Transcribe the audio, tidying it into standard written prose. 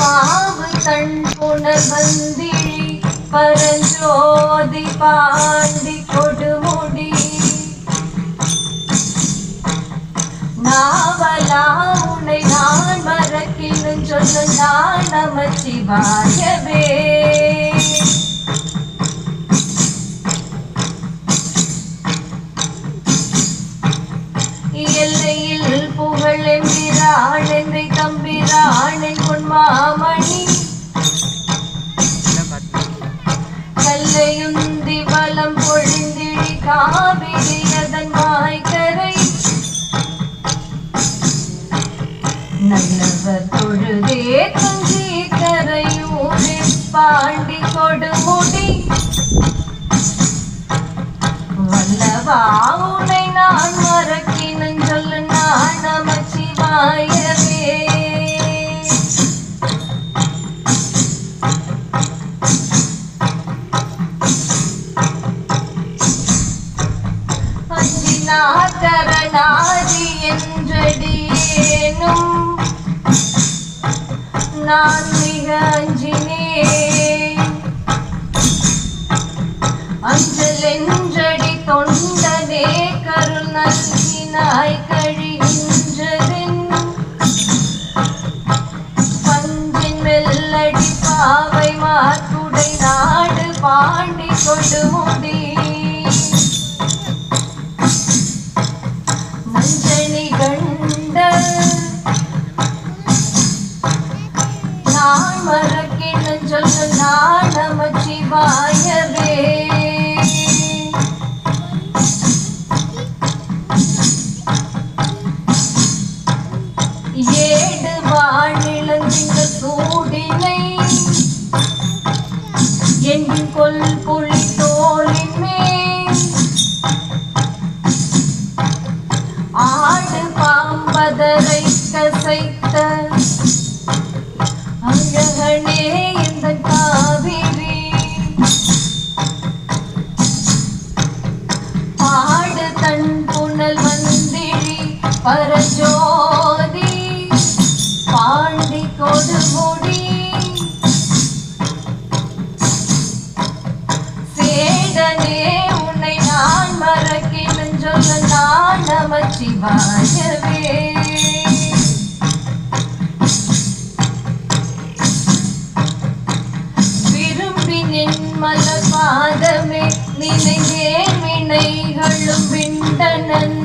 பாவு தன் புனர்வந்திழி பரஞ்சோதி பாண்டி கொடுமுடி நாவலா உன்னை நான் மறக்கினும் சொல்லு நான் நமச்சிவாயவே. எல்லையில் புகழ் எம்பிரான் என்றை தம்பிரான் என் பொன்மாமணி கல்லையுந்தி வலம் பொழிந்திழி காவிரி அதன் வாய்க்கரை நல்லவர் தொழுதே துஞ்சி கரையூரே பாண்டி கொடுமுடி வல்லவா உன்னை நான் மறக்கினும் சொல்லு நான் நமச்சிவாயவே. கரணாதி என்றடியேனும் நான் மிக அஞ்சினேன் அஞ்சல் என்றடி தொண்டனே கருள் நல்கினாய் கழிகின்றதின் பஞ்சின் மெல்லடி பாவை மாற்றுடை நாடு பாண்டி கொடுமுடி மஞ்சனி கண்ட நான் மறக்கினும் சொல்லு நான் நமச்சிவாயவே. ஏடு வாழிழந்திங்க சூடினை என் கொல் புலி தோலின் மேல் ஆடு பாம்பதரை கசைத்த அழகனே இந்த காவிரி பாடு தன் புனல் வந்திழி பரஞ்சோதி பாண்டி கொடுமுடி சேடனே உன்னை நான் மறக்கினும் சொல்லு நான் நமச்சிவாயவே. விரும்பினின் மலர் பாதமே நினைந்தேன் வினைகளும் விண்டனன்